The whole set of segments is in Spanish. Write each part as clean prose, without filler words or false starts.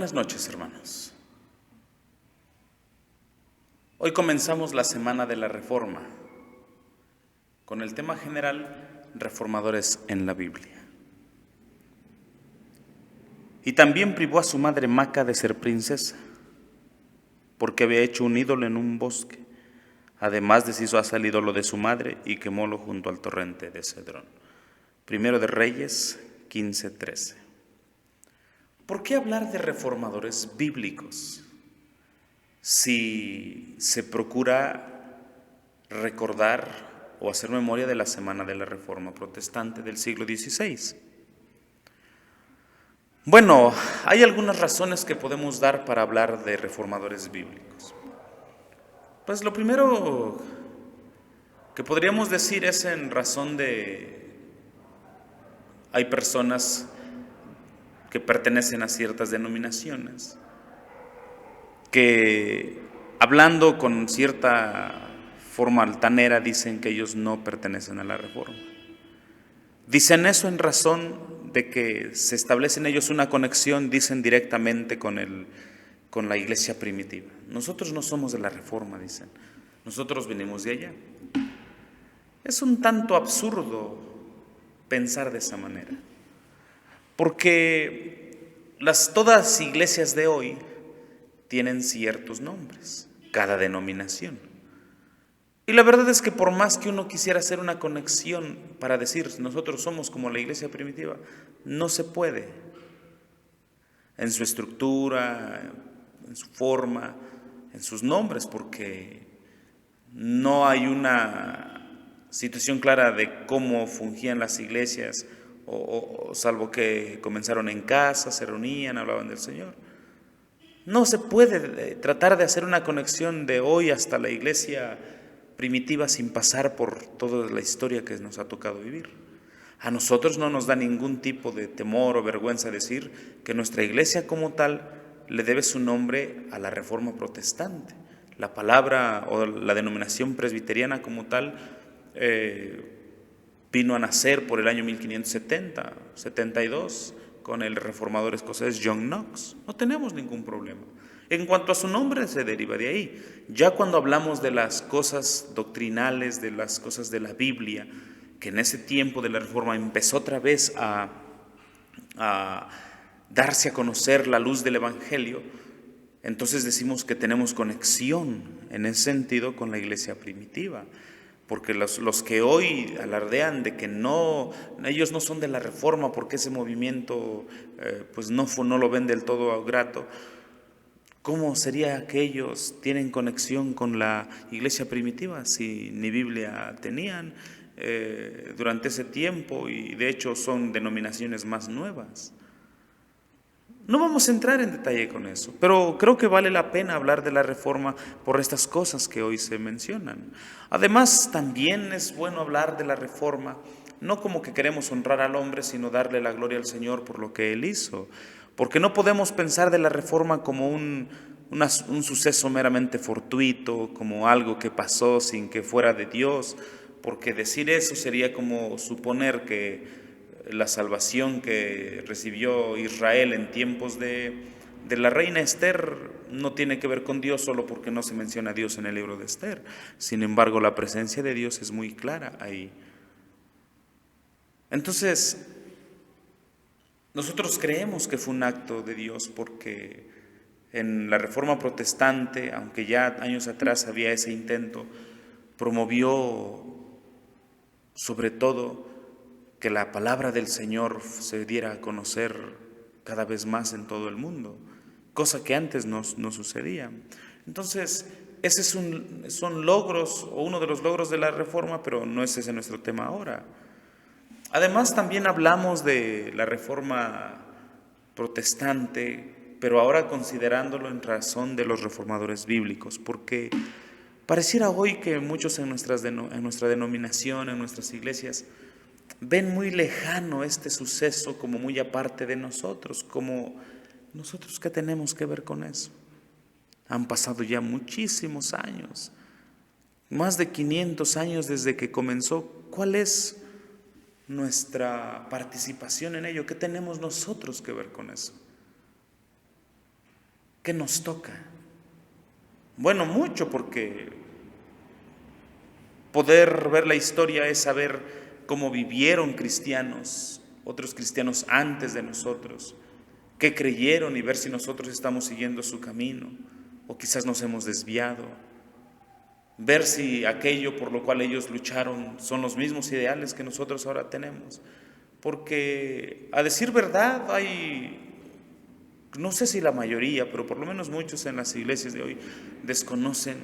Buenas noches, hermanos. Hoy comenzamos la Semana de la Reforma con el tema general Reformadores en la Biblia. Y también privó a su madre Maca de ser princesa, porque había hecho un ídolo en un bosque. Además deshizo hasta el ídolo de su madre y quemólo junto al torrente de Cedrón. Primero de Reyes 15:13. ¿Por qué hablar de reformadores bíblicos si se procura recordar o hacer memoria de la Semana de la Reforma Protestante del siglo XVI? Bueno, hay algunas razones que podemos dar para hablar de reformadores bíblicos. Pues lo primero que podríamos decir es en razón de hay personas que pertenecen a ciertas denominaciones que, hablando con cierta forma altanera, dicen que ellos no pertenecen a la Reforma. Dicen eso en razón de que se establece en ellos una conexión, dicen directamente con la iglesia primitiva. Nosotros no somos de la Reforma, dicen. Nosotros venimos de allá. Es un tanto absurdo pensar de esa manera, porque todas las iglesias de hoy tienen ciertos nombres, cada denominación. Y la verdad es que por más que uno quisiera hacer una conexión para decir nosotros somos como la iglesia primitiva, no se puede. En su estructura, en su forma, en sus nombres, porque no hay una situación clara de cómo fungían las iglesias, salvo que comenzaron en casa, se reunían, hablaban del Señor. No se puede tratar de hacer una conexión de hoy hasta la iglesia primitiva sin pasar por toda la historia que nos ha tocado vivir. A nosotros no nos da ningún tipo de temor o vergüenza decir que nuestra iglesia como tal le debe su nombre a la Reforma Protestante. La palabra o la denominación presbiteriana como tal vino a nacer por el año 1570, 72, con el reformador escocés John Knox. No tenemos ningún problema. En cuanto a su nombre, se deriva de ahí. Ya cuando hablamos de las cosas doctrinales, de las cosas de la Biblia, que en ese tiempo de la Reforma empezó otra vez a darse a conocer la luz del Evangelio, entonces decimos que tenemos conexión en ese sentido con la iglesia primitiva. Porque los que hoy alardean de que ellos no son de la Reforma porque ese movimiento pues no lo ven del todo grato, ¿cómo sería que ellos tienen conexión con la iglesia primitiva si ni Biblia tenían durante ese tiempo y de hecho son denominaciones más nuevas? No vamos a entrar en detalle con eso, pero creo que vale la pena hablar de la Reforma por estas cosas que hoy se mencionan. Además, también es bueno hablar de la Reforma, no como que queremos honrar al hombre, sino darle la gloria al Señor por lo que Él hizo. Porque no podemos pensar de la Reforma como un suceso meramente fortuito, como algo que pasó sin que fuera de Dios, porque decir eso sería como suponer que la salvación que recibió Israel en tiempos de la reina Esther no tiene que ver con Dios solo porque no se menciona a Dios en el libro de Esther. Sin embargo, la presencia de Dios es muy clara ahí. Entonces, nosotros creemos que fue un acto de Dios porque en la Reforma Protestante, aunque ya años atrás había ese intento, promovió sobre todo que la palabra del Señor se diera a conocer cada vez más en todo el mundo, cosa que antes no sucedía. Entonces, esos son logros, o uno de los logros de la Reforma, pero no es ese nuestro tema ahora. Además, también hablamos de la Reforma Protestante, pero ahora considerándolo en razón de los reformadores bíblicos, porque pareciera hoy que muchos en nuestra denominación, en nuestras iglesias, ven muy lejano este suceso como muy aparte de nosotros, como nosotros ¿qué tenemos que ver con eso? Han pasado ya muchísimos años, más de 500 años desde que comenzó. ¿Cuál es nuestra participación en ello? ¿Qué tenemos nosotros que ver con eso? ¿Qué nos toca? Bueno, mucho, porque poder ver la historia es saber cómo vivieron cristianos, otros cristianos antes de nosotros, qué creyeron y ver si nosotros estamos siguiendo su camino o quizás nos hemos desviado. Ver si aquello por lo cual ellos lucharon son los mismos ideales que nosotros ahora tenemos. Porque a decir verdad hay, no sé si la mayoría, pero por lo menos muchos en las iglesias de hoy desconocen,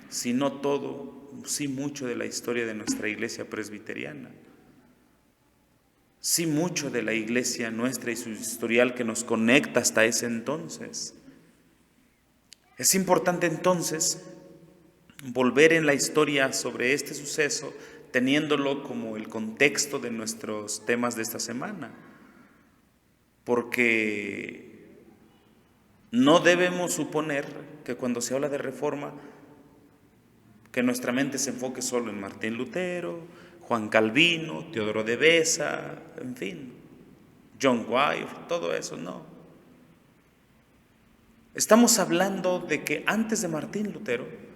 si no todo, sí mucho de la historia de nuestra iglesia presbiteriana. Sí mucho de la iglesia nuestra y su historial que nos conecta hasta ese entonces. Es importante entonces volver en la historia sobre este suceso, teniéndolo como el contexto de nuestros temas de esta semana, porque no debemos suponer que cuando se habla de reforma, que nuestra mente se enfoque solo en Martín Lutero, Juan Calvino, Teodoro de Beza, en fin, John Wycliffe, todo eso, no. Estamos hablando de que antes de Martín Lutero,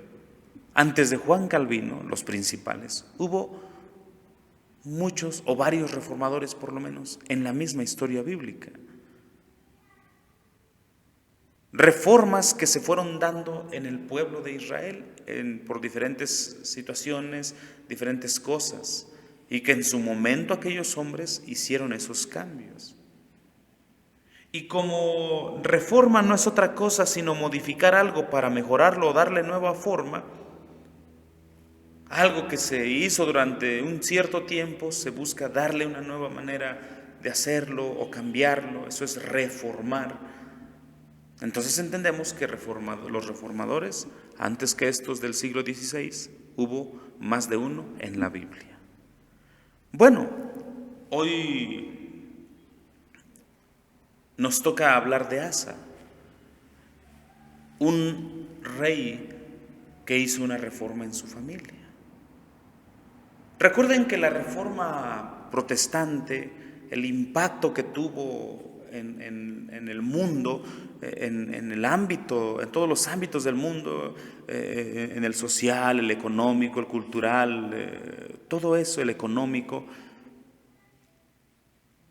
antes de Juan Calvino, los principales, hubo muchos o varios reformadores por lo menos en la misma historia bíblica. Reformas que se fueron dando en el pueblo de Israel por diferentes situaciones, diferentes cosas, y que en su momento aquellos hombres hicieron esos cambios. Y como reforma no es otra cosa sino modificar algo para mejorarlo o darle nueva forma, algo que se hizo durante un cierto tiempo, se busca darle una nueva manera de hacerlo o cambiarlo, eso es reformar. Entonces entendemos que los reformadores, antes que estos del siglo XVI, hubo más de uno en la Biblia. Bueno, hoy nos toca hablar de Asa, un rey que hizo una reforma en su familia. Recuerden que la reforma protestante, el impacto que tuvo en el mundo, en el ámbito, en todos los ámbitos del mundo, en el social, el económico, el cultural, todo eso, el económico,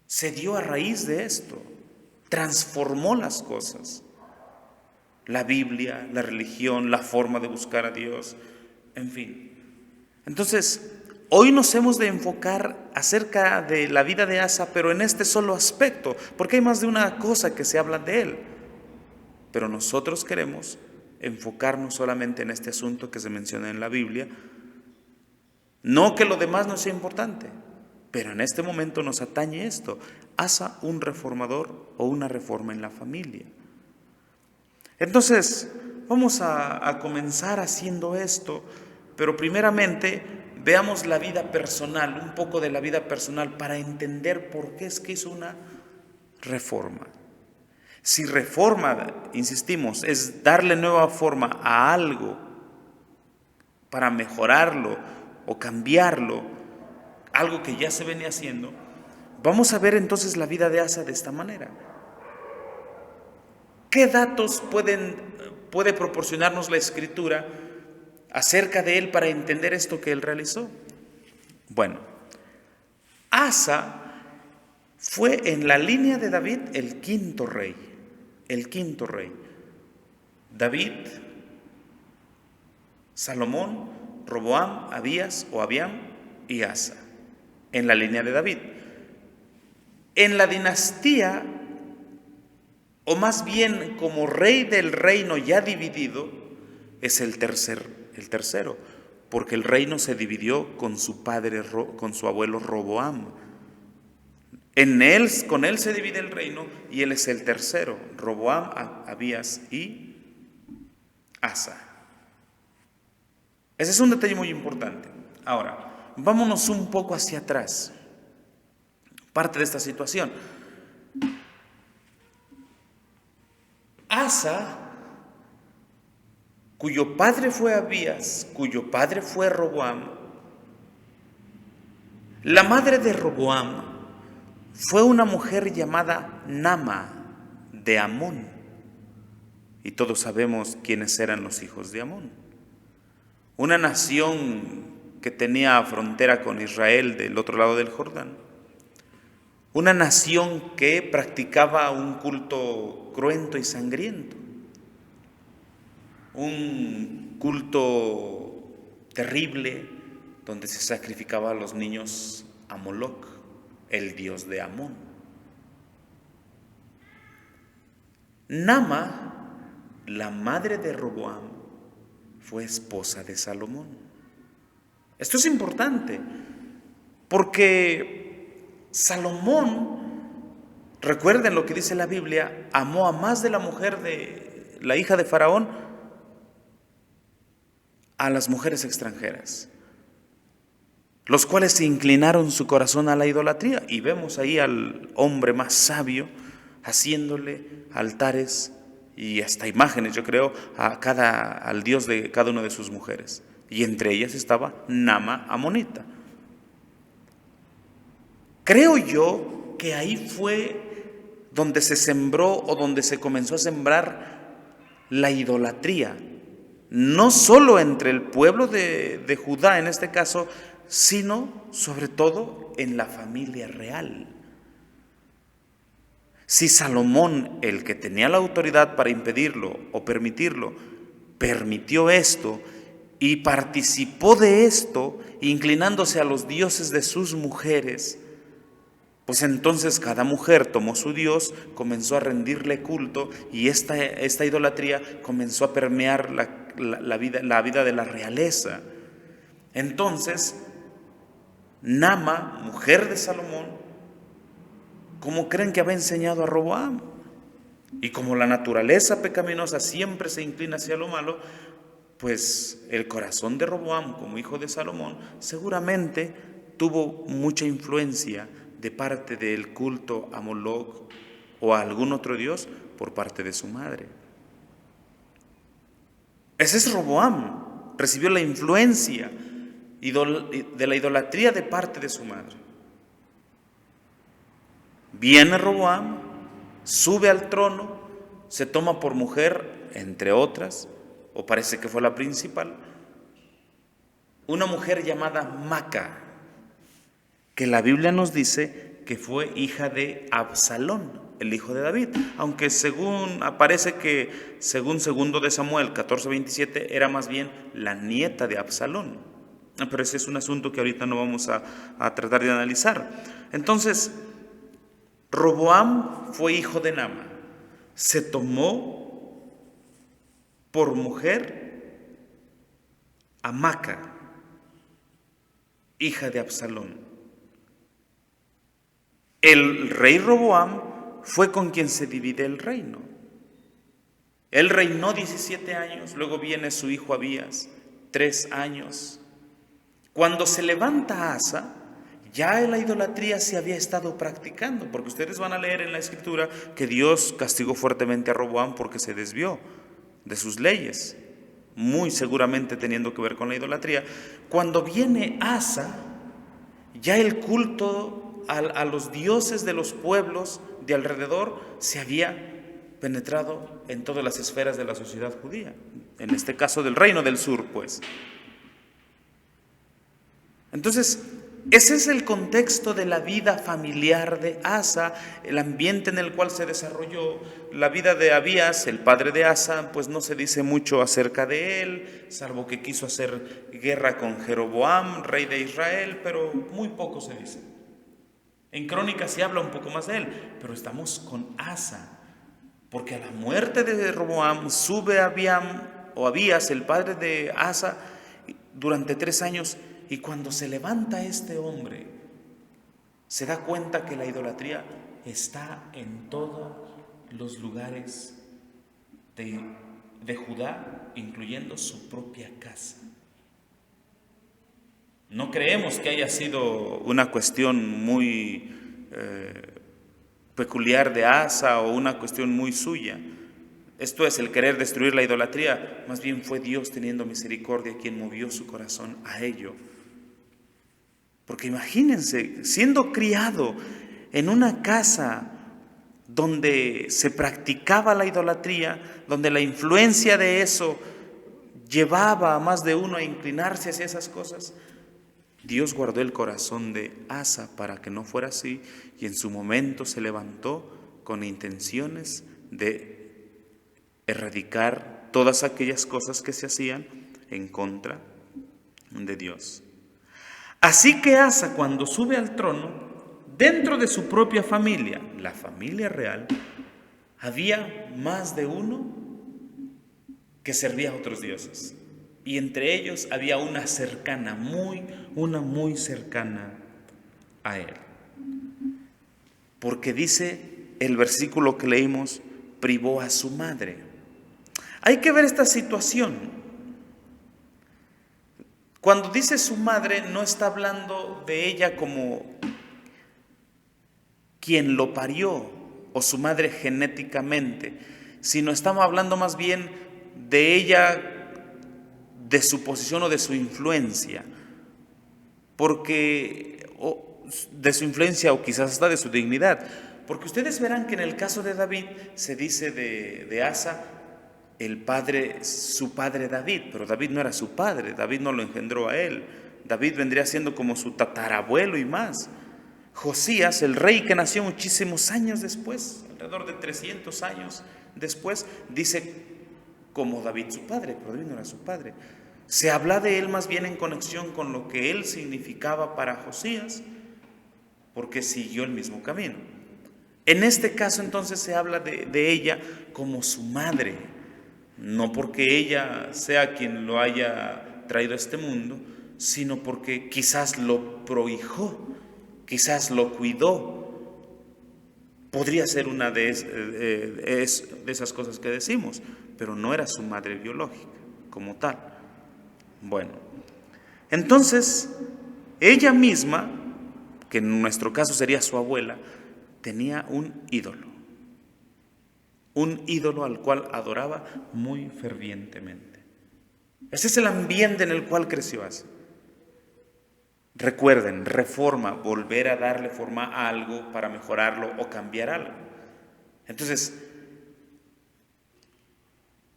se dio a raíz de esto, transformó las cosas. La Biblia, la religión, la forma de buscar a Dios, en fin. Entonces, hoy nos hemos de enfocar acerca de la vida de Asa, pero en este solo aspecto, porque hay más de una cosa que se habla de él. Pero nosotros queremos enfocarnos solamente en este asunto que se menciona en la Biblia. No que lo demás no sea importante, pero en este momento nos atañe esto. Asa, un reformador o una reforma en la familia. Entonces, vamos a comenzar haciendo esto, pero primeramente veamos la vida personal, un poco de la vida personal para entender por qué es que hizo una reforma. Si reforma, insistimos, es darle nueva forma a algo para mejorarlo o cambiarlo, algo que ya se venía haciendo, vamos a ver entonces la vida de Asa de esta manera. ¿Qué datos puede proporcionarnos la Escritura acerca de él para entender esto que él realizó? Bueno, Asa fue en la línea de David el quinto rey. David, Salomón, Roboam, Abías o Abiam y Asa, en la línea de David. En la dinastía, o más bien como rey del reino ya dividido, es el tercero, porque el reino se dividió con su padre, con su abuelo Roboam. Con él se divide el reino y él es el tercero, Roboam, Abías y Asa. Ese es un detalle muy importante. Ahora, vámonos un poco hacia atrás. Parte de esta situación. Asa, cuyo padre fue Abías, cuyo padre fue Roboam, la madre de Roboam fue una mujer llamada Nama de Amón. Y todos sabemos quiénes eran los hijos de Amón. Una nación que tenía frontera con Israel del otro lado del Jordán. Una nación que practicaba un culto cruento y sangriento. Un culto terrible donde se sacrificaba a los niños a Moloc, el dios de Amón. Naama, la madre de Roboam, fue esposa de Salomón. Esto es importante porque Salomón, recuerden lo que dice la Biblia, amó a más de la mujer de la hija de Faraón a las mujeres extranjeras, los cuales se inclinaron su corazón a la idolatría. Y vemos ahí al hombre más sabio haciéndole altares y hasta imágenes, yo creo, al dios de cada una de sus mujeres. Y entre ellas estaba Naama amonita. Creo yo que ahí fue donde se sembró o donde se comenzó a sembrar la idolatría, no solo entre el pueblo de Judá en este caso, sino sobre todo en la familia real. Si Salomón, el que tenía la autoridad para impedirlo o permitirlo, permitió esto y participó de esto, inclinándose a los dioses de sus mujeres, pues entonces cada mujer tomó su dios, comenzó a rendirle culto y esta idolatría comenzó a permear la vida de la realeza. Entonces, Naama, mujer de Salomón, ¿cómo creen que había enseñado a Roboam? Y como la naturaleza pecaminosa siempre se inclina hacia lo malo, pues el corazón de Roboam, como hijo de Salomón, seguramente tuvo mucha influencia de parte del culto a Moloc o a algún otro dios por parte de su madre. Ese es Roboam, recibió la influencia de la idolatría de parte de su madre. Viene Roboam, sube al trono, se toma por mujer, entre otras, o parece que fue la principal, una mujer llamada Maca, que la Biblia nos dice que fue hija de Absalón, el hijo de David, aunque según segundo de Samuel 14:27 era más bien la nieta de Absalón. Pero ese es un asunto que ahorita no vamos a tratar de analizar. Entonces, Roboam fue hijo de Naama, se tomó por mujer a Maca, hija de Absalón. El rey Roboam fue con quien se divide el reino. Él reinó 17 años, luego viene su hijo Abías, 3 años. Cuando se levanta Asa, ya la idolatría se había estado practicando, porque ustedes van a leer en la Escritura que Dios castigó fuertemente a Roboam porque se desvió de sus leyes, muy seguramente teniendo que ver con la idolatría. Cuando viene Asa, ya el culto a los dioses de los pueblos de alrededor se había penetrado en todas las esferas de la sociedad judía, en este caso del reino del sur, pues. Entonces, ese es el contexto de la vida familiar de Asa, el ambiente en el cual se desarrolló. La vida de Abías, el padre de Asa, pues no se dice mucho acerca de él, salvo que quiso hacer guerra con Jeroboam, rey de Israel, pero muy poco se dice. En Crónicas se habla un poco más de él, pero estamos con Asa, porque a la muerte de Roboam sube Abías, el padre de Asa, durante 3 años. Y cuando se levanta este hombre, se da cuenta que la idolatría está en todos los lugares de Judá, incluyendo su propia casa. No creemos que haya sido una cuestión muy peculiar de Asa o una cuestión muy suya. Esto es el querer destruir la idolatría. Más bien fue Dios teniendo misericordia quien movió su corazón a ello. Porque imagínense, siendo criado en una casa donde se practicaba la idolatría, donde la influencia de eso llevaba a más de uno a inclinarse hacia esas cosas, Dios guardó el corazón de Asa para que no fuera así, y en su momento se levantó con intenciones de erradicar todas aquellas cosas que se hacían en contra de Dios. Así que Asa, cuando sube al trono, dentro de su propia familia, la familia real, había más de uno que servía a otros dioses. Y entre ellos había una cercana, muy cercana a él. Porque dice el versículo que leímos, privó a su madre. Hay que ver esta situación. Cuando dice su madre, no está hablando de ella como quien lo parió o su madre genéticamente, sino estamos hablando más bien de ella, de su posición o de su influencia, de su influencia o quizás hasta de su dignidad. Porque ustedes verán que en el caso de David se dice de Asa, su padre David, pero David no era su padre, David no lo engendró a él, David vendría siendo como su tatarabuelo y más. Josías, el rey que nació muchísimos años después, alrededor de 300 años después, dice como David su padre, pero David no era su padre. Se habla de él más bien en conexión con lo que él significaba para Josías, porque siguió el mismo camino. En este caso entonces se habla de ella como su madre, no porque ella sea quien lo haya traído a este mundo, sino porque quizás lo prohijó, quizás lo cuidó. Podría ser una de esas cosas que decimos, pero no era su madre biológica como tal. Bueno, entonces ella misma, que en nuestro caso sería su abuela, tenía un ídolo al cual adoraba muy fervientemente. Ese es el ambiente en el cual creció Asa. Recuerden, reforma, volver a darle forma a algo para mejorarlo o cambiar algo. Entonces,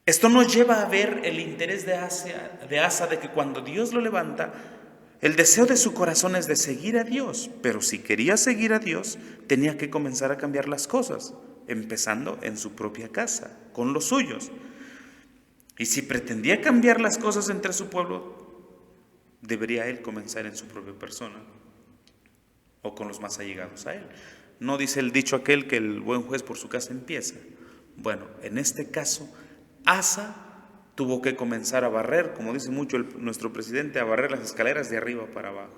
esto nos lleva a ver el interés de Asa de que cuando Dios lo levanta, el deseo de su corazón es de seguir a Dios, pero si quería seguir a Dios, tenía que comenzar a cambiar las cosas, empezando en su propia casa, con los suyos. Y si pretendía cambiar las cosas entre su pueblo, debería él comenzar en su propia persona o con los más allegados a él. No dice el dicho aquel que el buen juez por su casa empieza. Bueno, en este caso, Asa tuvo que comenzar a barrer, como dice mucho nuestro presidente, a barrer las escaleras de arriba para abajo.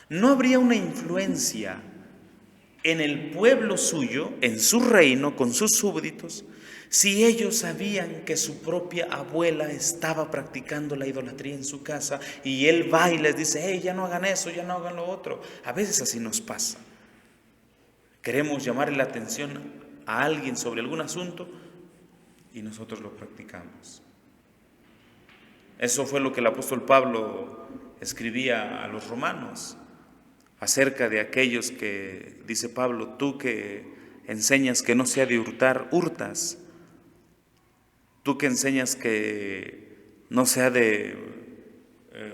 No habría una influencia en el pueblo suyo, en su reino, con sus súbditos, si ellos sabían que su propia abuela estaba practicando la idolatría en su casa y él va y les dice, hey, ya no hagan eso, ya no hagan lo otro. A veces así nos pasa. Queremos llamarle la atención a alguien sobre algún asunto y nosotros lo practicamos. Eso fue lo que el apóstol Pablo escribía a los romanos acerca de aquellos que, dice Pablo, tú que enseñas que no se ha de hurtar, hurtas. Tú que enseñas que no se ha de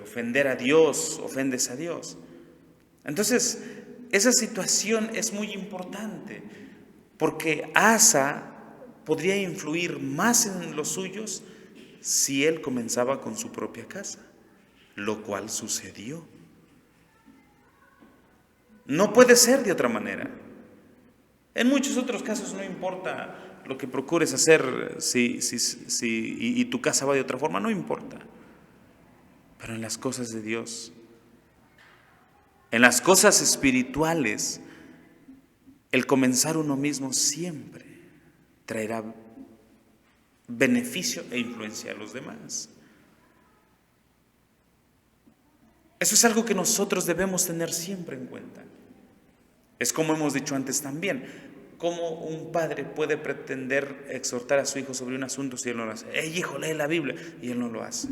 ofender a Dios, ofendes a Dios. Entonces, esa situación es muy importante, porque Asa podría influir más en los suyos si él comenzaba con su propia casa, lo cual sucedió. No puede ser de otra manera. En muchos otros casos no importa lo que procures hacer y tu casa va de otra forma, no importa. Pero en las cosas de Dios, en las cosas espirituales, el comenzar uno mismo siempre traerá beneficio e influencia a los demás. Eso es algo que nosotros debemos tener siempre en cuenta. Es como hemos dicho antes también, cómo un padre puede pretender exhortar a su hijo sobre un asunto si él no lo hace. ¡Ey, hijo, lee la Biblia! Y él no lo hace.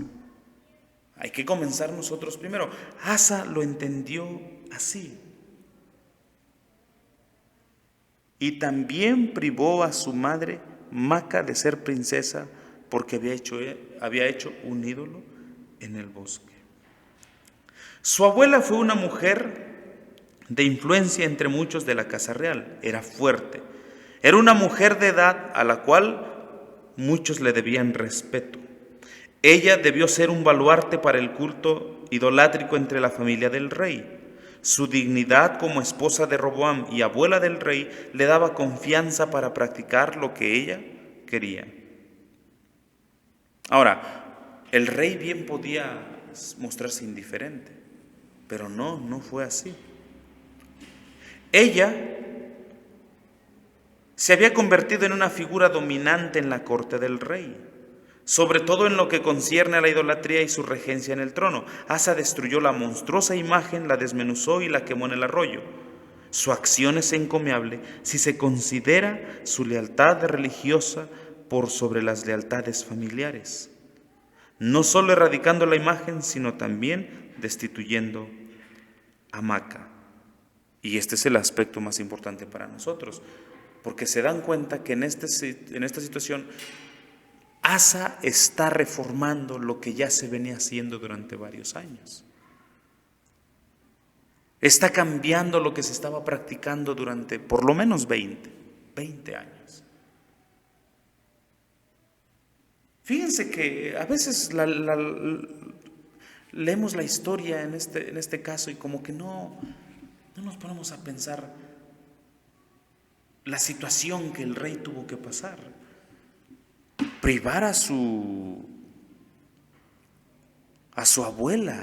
Hay que comenzar nosotros primero. Asa lo entendió así. Y también privó a su madre Maca de ser princesa porque había hecho un ídolo en el bosque. Su abuela fue una mujer de influencia entre muchos de la casa real. Era fuerte. Era una mujer de edad a la cual muchos le debían respeto. Ella debió ser un baluarte para el culto idolátrico entre la familia del rey. Su dignidad como esposa de Roboam y abuela del rey le daba confianza para practicar lo que ella quería. Ahora, el rey bien podía mostrarse indiferente, pero no fue así. Ella se había convertido en una figura dominante en la corte del rey, sobre todo en lo que concierne a la idolatría y su regencia en el trono. Asa destruyó la monstruosa imagen, la desmenuzó y la quemó en el arroyo. Su acción es encomiable si se considera su lealtad religiosa por sobre las lealtades familiares, no solo erradicando la imagen, sino también destituyendo a Maca. Y este es el aspecto más importante para nosotros, porque se dan cuenta que en esta situación Asa está reformando lo que ya se venía haciendo durante varios años. Está cambiando lo que se estaba practicando durante por lo menos 20 años. Fíjense que a veces leemos la historia en este caso y como que no nos ponemos a pensar la situación que el rey tuvo que pasar. Privar a su abuela,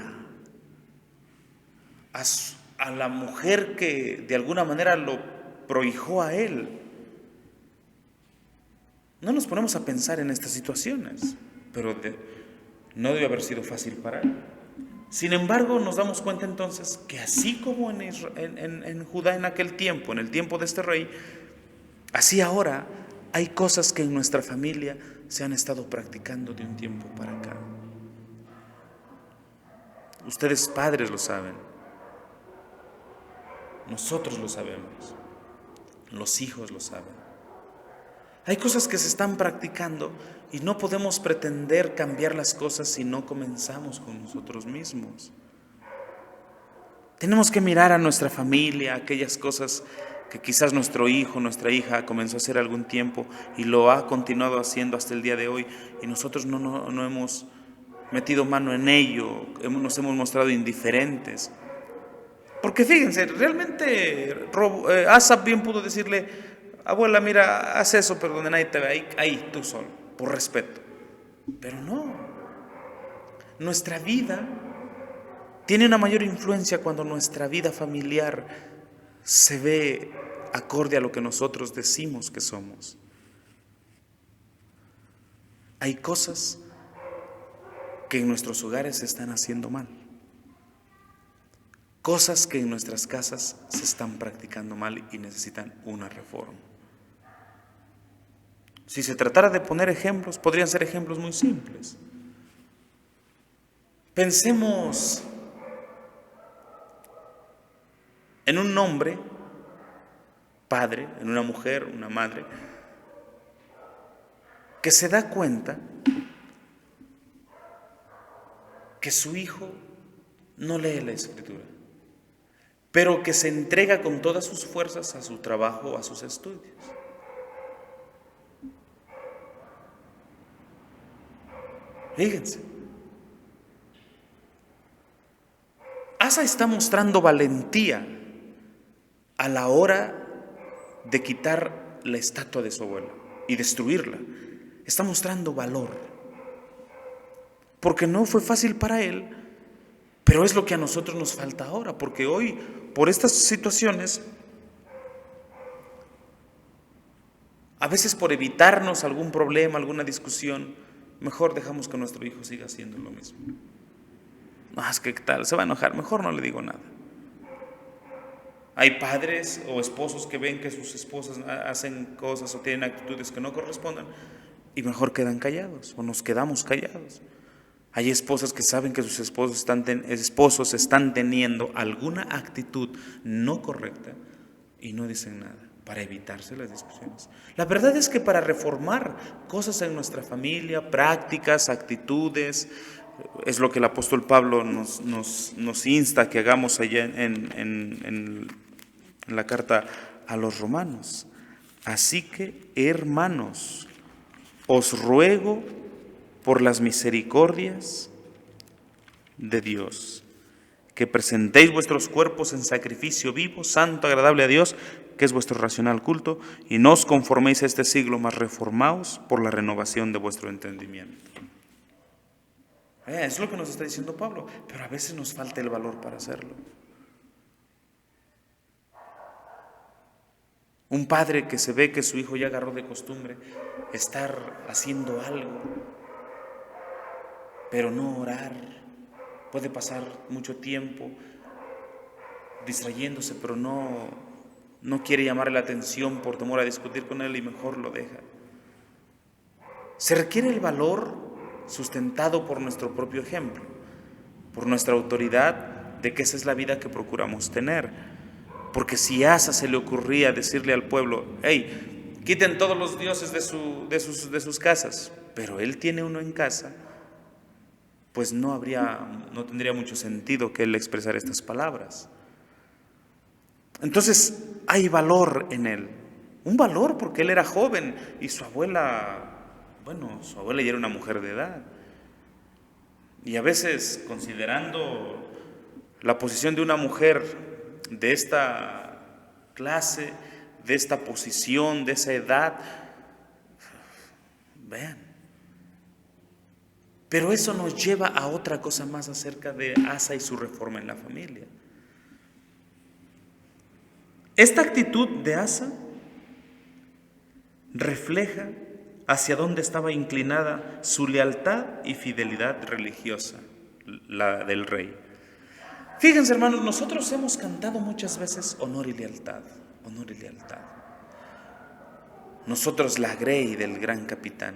a la mujer que de alguna manera lo prohijó a él. No nos ponemos a pensar en estas situaciones, pero no debe haber sido fácil para él. Sin embargo, nos damos cuenta entonces que así como en Judá en aquel tiempo, en el tiempo de este rey, así ahora hay cosas que en nuestra familia se han estado practicando de un tiempo para acá. Ustedes padres lo saben, nosotros lo sabemos, los hijos lo saben. Hay cosas que se están practicando y no podemos pretender cambiar las cosas si no comenzamos con nosotros mismos. Tenemos que mirar a nuestra familia, aquellas cosas que quizás nuestro hijo, nuestra hija comenzó a hacer algún tiempo y lo ha continuado haciendo hasta el día de hoy, y nosotros no hemos metido mano en ello, nos hemos mostrado indiferentes. Porque fíjense, realmente Asa bien pudo decirle: abuela, mira, haz eso, pero donde nadie te ve, ahí tú solo, por respeto. Pero no, nuestra vida tiene una mayor influencia cuando nuestra vida familiar se ve acorde a lo que nosotros decimos que somos. Hay cosas que en nuestros hogares se están haciendo mal, cosas que en nuestras casas se están practicando mal y necesitan una reforma. Si se tratara de poner ejemplos, podrían ser ejemplos muy simples. Pensemos en un hombre, padre, en una mujer, una madre, que se da cuenta que su hijo no lee la Escritura, pero que se entrega con todas sus fuerzas a su trabajo, a sus estudios. Fíjense, Asa está mostrando valentía a la hora de quitar la estatua de su abuela y destruirla. Está mostrando valor, porque no fue fácil para él, pero es lo que a nosotros nos falta ahora, porque hoy, por estas situaciones, a veces por evitarnos algún problema, alguna discusión, mejor dejamos que nuestro hijo siga haciendo lo mismo. No, es que ¿qué tal? Se va a enojar, mejor no le digo nada. Hay padres o esposos que ven que sus esposas hacen cosas o tienen actitudes que no correspondan y mejor quedan callados o nos quedamos callados. Hay esposas que saben que sus esposos están teniendo alguna actitud no correcta y no dicen nada. para evitarse las discusiones. La verdad es que para reformar cosas en nuestra familia, prácticas, actitudes, es lo que el apóstol Pablo nos insta que hagamos allá en la carta a los romanos. Así que, hermanos, os ruego por las misericordias de Dios, que presentéis vuestros cuerpos en sacrificio vivo, santo, agradable a Dios, que es vuestro racional culto, y no os conforméis a este siglo, mas reformaos por la renovación de vuestro entendimiento. Es lo que nos está diciendo Pablo, pero a veces nos falta el valor para hacerlo. Un padre que se ve que su hijo ya agarró de costumbre estar haciendo algo, pero no orar. Puede pasar mucho tiempo distrayéndose, pero no quiere llamarle la atención por temor a discutir con él y mejor lo deja. Se requiere el valor sustentado por nuestro propio ejemplo, por nuestra autoridad, de que esa es la vida que procuramos tener. Porque si a Asa se le ocurría decirle al pueblo, hey, quiten todos los dioses de sus casas, pero él tiene uno en casa, pues no tendría mucho sentido que él expresara estas palabras. Entonces hay valor en él, un valor porque él era joven y su abuela ya era una mujer de edad. Y a veces, considerando la posición de una mujer de esta clase, de esta posición, de esa edad, vean. Pero eso nos lleva a otra cosa más acerca de Asa y su reforma en la familia. Esta actitud de Asa refleja hacia dónde estaba inclinada su lealtad y fidelidad religiosa, la del rey. Fíjense, hermanos, nosotros hemos cantado muchas veces honor y lealtad, honor y lealtad. Nosotros la grey del gran capitán.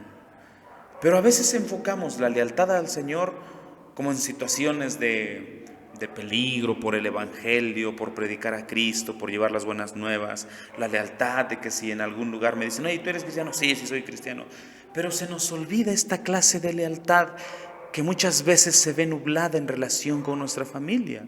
Pero a veces enfocamos la lealtad al Señor como en situaciones de peligro por el Evangelio, por predicar a Cristo, por llevar las buenas nuevas, la lealtad de que si en algún lugar me dicen, oye, ¿tú eres cristiano? Sí, sí soy cristiano. Pero se nos olvida esta clase de lealtad que muchas veces se ve nublada en relación con nuestra familia.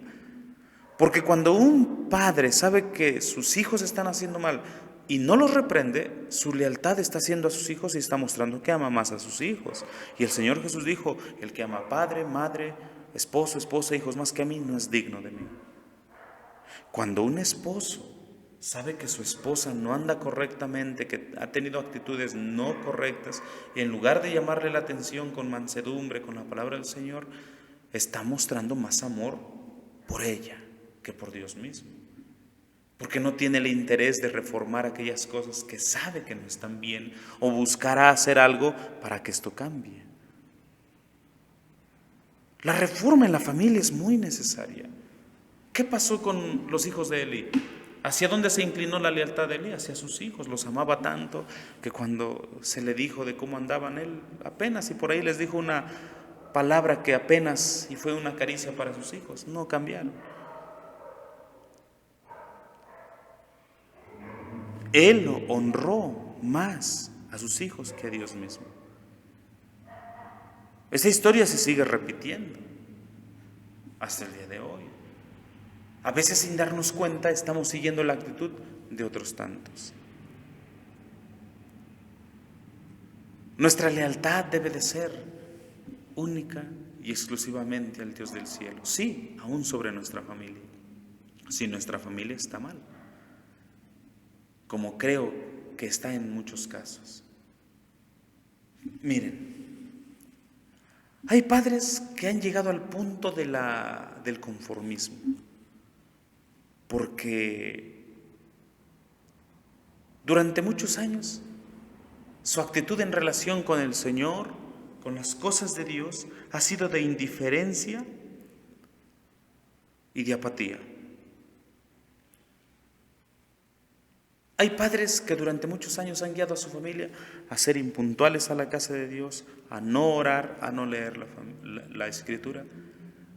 Porque cuando un padre sabe que sus hijos están haciendo mal y no los reprende, su lealtad está haciendo a sus hijos y está mostrando que ama más a sus hijos. Y el Señor Jesús dijo, el que ama a padre, madre, esposo, esposa, hijos más que a mí, no es digno de mí. Cuando un esposo sabe que su esposa no anda correctamente, que ha tenido actitudes no correctas, y en lugar de llamarle la atención con mansedumbre, con la palabra del Señor, está mostrando más amor por ella que por Dios mismo. Porque no tiene el interés de reformar aquellas cosas que sabe que no están bien, o buscará hacer algo para que esto cambie. La reforma en la familia es muy necesaria. ¿Qué pasó con los hijos de Eli? ¿Hacia dónde se inclinó la lealtad de Eli? Hacia sus hijos. Los amaba tanto que cuando se le dijo de cómo andaban, él apenas, y por ahí les dijo una palabra que apenas, y fue una caricia para sus hijos, no cambiaron. Él honró más a sus hijos que a Dios mismo. Esta historia se sigue repitiendo hasta el día de hoy. A veces sin darnos cuenta estamos siguiendo la actitud de otros tantos. Nuestra lealtad debe de ser única y exclusivamente al Dios del cielo. Sí, aún sobre nuestra familia. Si nuestra familia está mal, como creo que está en muchos casos. Miren, hay padres que han llegado al punto del conformismo, porque durante muchos años su actitud en relación con el Señor, con las cosas de Dios, ha sido de indiferencia y de apatía. Hay padres que durante muchos años han guiado a su familia a ser impuntuales a la casa de Dios, a no orar, a no leer la Escritura.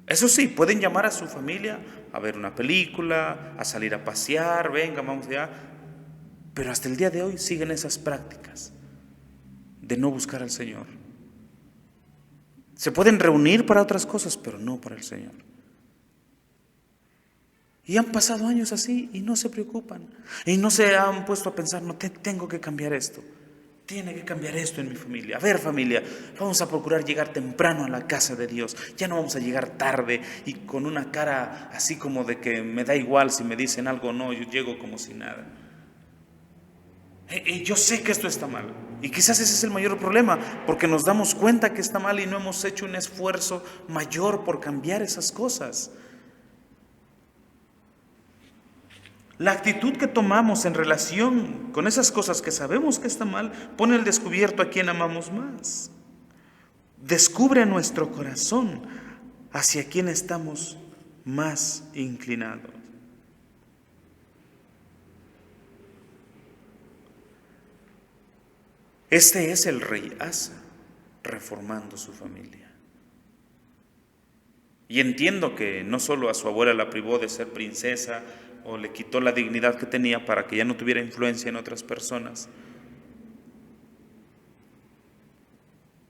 Eso sí, pueden llamar a su familia a ver una película, a salir a pasear, venga, vamos allá. Pero hasta el día de hoy siguen esas prácticas de no buscar al Señor. Se pueden reunir para otras cosas, pero no para el Señor. Y han pasado años así y no se preocupan. Y no se han puesto a pensar, no, tengo que cambiar esto. Tiene que cambiar esto en mi familia. A ver, familia, vamos a procurar llegar temprano a la casa de Dios. Ya no vamos a llegar tarde y con una cara así como de que me da igual si me dicen algo o no, yo llego como si nada. Yo sé que esto está mal. Y quizás ese es el mayor problema, porque nos damos cuenta que está mal y no hemos hecho un esfuerzo mayor por cambiar esas cosas. La actitud que tomamos en relación con esas cosas que sabemos que está mal pone al descubierto a quien amamos más. Descubre nuestro corazón hacia quien estamos más inclinados. Este es el rey Asa reformando su familia. Y entiendo que no solo a su abuela la privó de ser princesa o le quitó la dignidad que tenía para que ya no tuviera influencia en otras personas,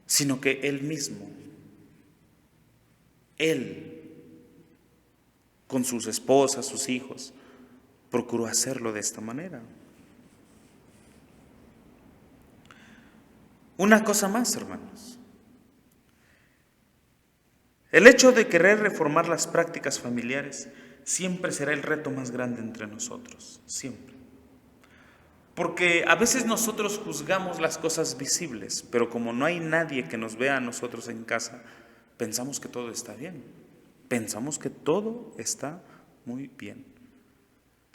sino que él mismo, él, con sus esposas, sus hijos, procuró hacerlo de esta manera. Una cosa más, hermanos. El hecho de querer reformar las prácticas familiares siempre será el reto más grande entre nosotros, siempre. Porque a veces nosotros juzgamos las cosas visibles, pero como no hay nadie que nos vea a nosotros en casa, pensamos que todo está bien. Pensamos que todo está muy bien.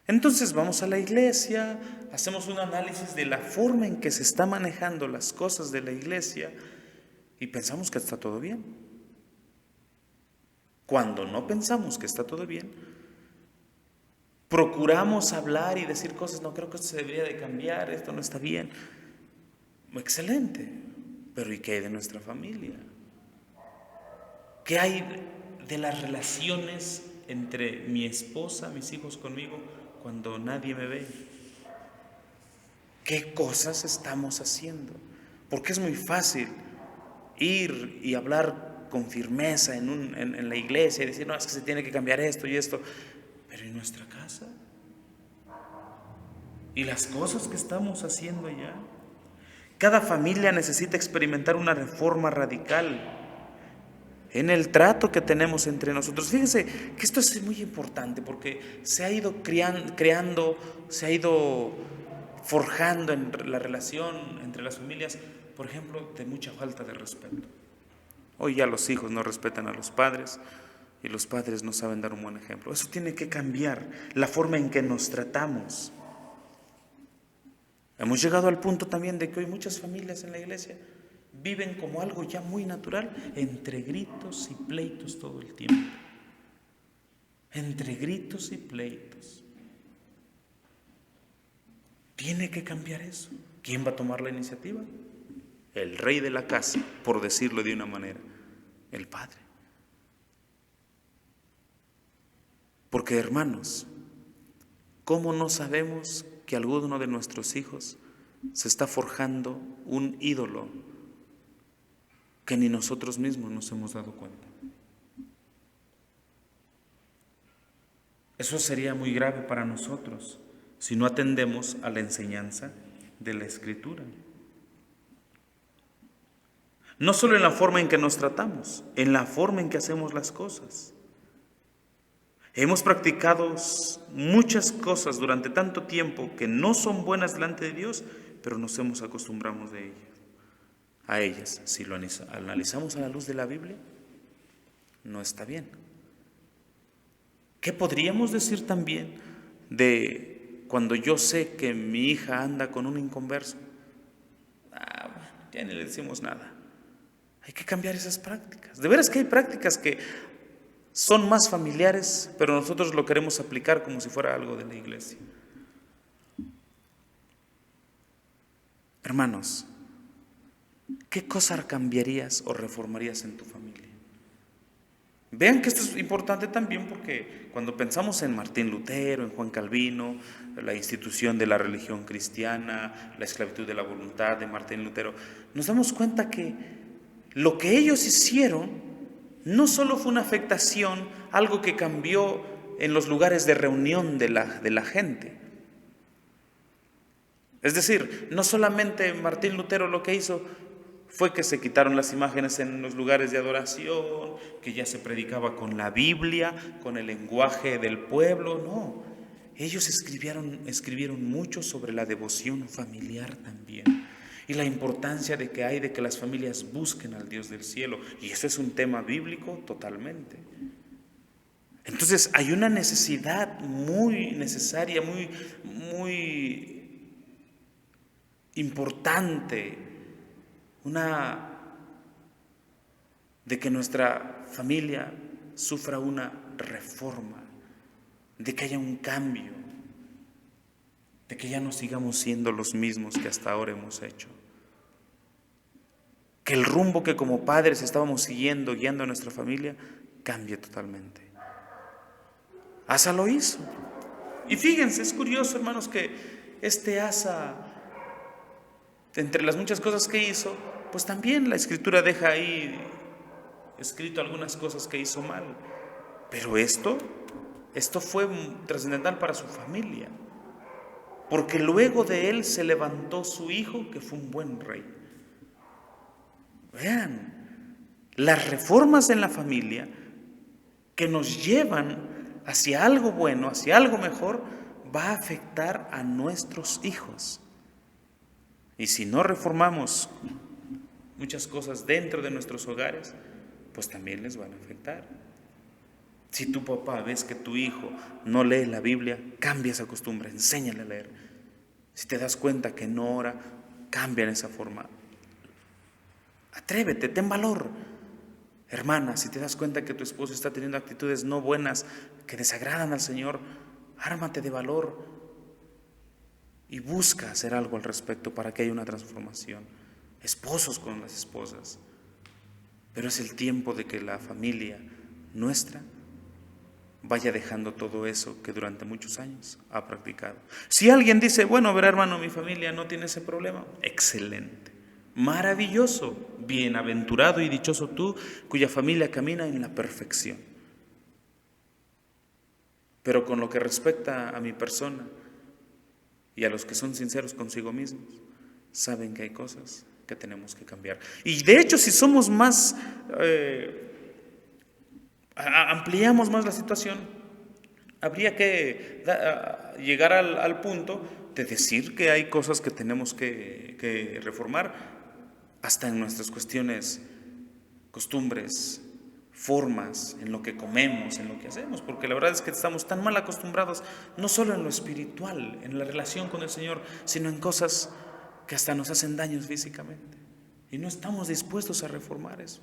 Entonces vamos a la iglesia, hacemos un análisis de la forma en que se está manejando las cosas de la iglesia y pensamos que está todo bien. Cuando no pensamos que está todo bien, procuramos hablar y decir cosas, no, creo que esto se debería de cambiar, esto no está bien. Excelente, pero ¿y qué hay de nuestra familia? ¿Qué hay de las relaciones entre mi esposa, mis hijos conmigo, cuando nadie me ve? ¿Qué cosas estamos haciendo? Porque es muy fácil ir y hablar con firmeza en la iglesia y decir, no, es que se tiene que cambiar esto y esto. Pero ¿en nuestra casa? ¿Y las cosas que estamos haciendo allá? Cada familia necesita experimentar una reforma radical en el trato que tenemos entre nosotros. Fíjense que esto es muy importante porque se ha ido creando, se ha ido forjando en la relación entre las familias, por ejemplo, de mucha falta de respeto. Hoy ya los hijos no respetan a los padres y los padres no saben dar un buen ejemplo. Eso tiene que cambiar, la forma en que nos tratamos. Hemos llegado al punto también de que hoy muchas familias en la iglesia viven como algo ya muy natural, entre gritos y pleitos todo el tiempo. Entre gritos y pleitos. Tiene que cambiar eso. ¿Quién va a tomar la iniciativa? El rey de la casa, por decirlo de una manera, el padre. Porque, hermanos, ¿cómo no sabemos que alguno de nuestros hijos se está forjando un ídolo que ni nosotros mismos nos hemos dado cuenta? Eso sería muy grave para nosotros si no atendemos a la enseñanza de la Escritura. No solo en la forma en que nos tratamos, en la forma en que hacemos las cosas. Hemos practicado muchas cosas durante tanto tiempo que no son buenas delante de Dios, pero nos hemos acostumbrado a ellas. Si lo analizamos a la luz de la Biblia, no está bien. ¿Qué podríamos decir también de cuando yo sé que mi hija anda con un inconverso? Bueno, ya ni le decimos nada. Hay que cambiar esas prácticas. De veras que hay prácticas que son más familiares, pero nosotros lo queremos aplicar como si fuera algo de la iglesia. Hermanos, ¿qué cosa cambiarías o reformarías en tu familia? Vean que esto es importante también porque cuando pensamos en Martín Lutero, en Juan Calvino, la institución de la religión cristiana, la esclavitud de la voluntad de Martín Lutero, nos damos cuenta que lo que ellos hicieron no solo fue una afectación, algo que cambió en los lugares de reunión de la gente. Es decir, no solamente Martín Lutero lo que hizo fue que se quitaron las imágenes en los lugares de adoración, que ya se predicaba con la Biblia, con el lenguaje del pueblo, no. Ellos escribieron mucho sobre la devoción familiar también y la importancia de que hay de que las familias busquen al Dios del cielo. Y eso es un tema bíblico totalmente. Entonces hay una necesidad muy necesaria, muy importante, de que nuestra familia sufra una reforma, de que haya un cambio, de que ya no sigamos siendo los mismos que hasta ahora hemos hecho. Que el rumbo que como padres estábamos siguiendo, guiando a nuestra familia, cambie totalmente. Asa lo hizo. Y fíjense, es curioso, hermanos, que Asa, entre las muchas cosas que hizo, pues también la Escritura deja ahí escrito algunas cosas que hizo mal. Pero esto fue trascendental para su familia, porque luego de él se levantó su hijo, que fue un buen rey. Vean, las reformas en la familia que nos llevan hacia algo bueno, hacia algo mejor, va a afectar a nuestros hijos. Y si no reformamos muchas cosas dentro de nuestros hogares, pues también les van a afectar. Si tu papá ves que tu hijo no lee la Biblia, cambia esa costumbre, enséñale a leer. Si te das cuenta que no ora, cambia en esa forma. Atrévete, ten valor. Hermana, si te das cuenta que tu esposo está teniendo actitudes no buenas, que desagradan al Señor, ármate de valor y busca hacer algo al respecto para que haya una transformación. Esposos con las esposas. Pero es el tiempo de que la familia nuestra vaya dejando todo eso que durante muchos años ha practicado. Si alguien dice, bueno, verá hermano, mi familia no tiene ese problema, excelente, maravilloso, bienaventurado y dichoso tú, cuya familia camina en la perfección. Pero con lo que respecta a mi persona y a los que son sinceros consigo mismos, saben que hay cosas que tenemos que cambiar. Y de hecho, si somos más, ampliamos más la situación, habría que llegar al punto de decir que hay cosas que tenemos que reformar, hasta en nuestras cuestiones, costumbres, formas, en lo que comemos, en lo que hacemos, porque la verdad es que estamos tan mal acostumbrados, no solo en lo espiritual, en la relación con el Señor, sino en cosas que hasta nos hacen daños físicamente, y no estamos dispuestos a reformar eso.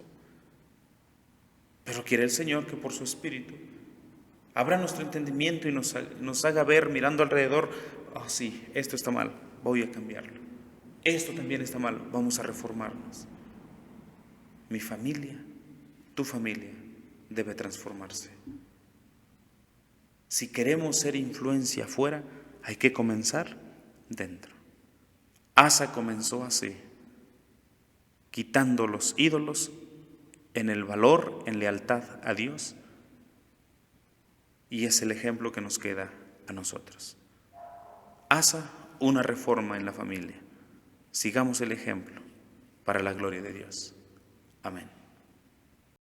Pero quiere el Señor que por su Espíritu abra nuestro entendimiento y nos haga ver mirando alrededor, sí, esto está mal, voy a cambiarlo. Esto también está mal, vamos a reformarnos. Mi familia, tu familia, debe transformarse. Si queremos ser influencia afuera, hay que comenzar dentro. Asa comenzó así, quitando los ídolos en el valor, en lealtad a Dios, y es el ejemplo que nos queda a nosotros. Asa una reforma en la familia. Sigamos el ejemplo para la gloria de Dios. Amén.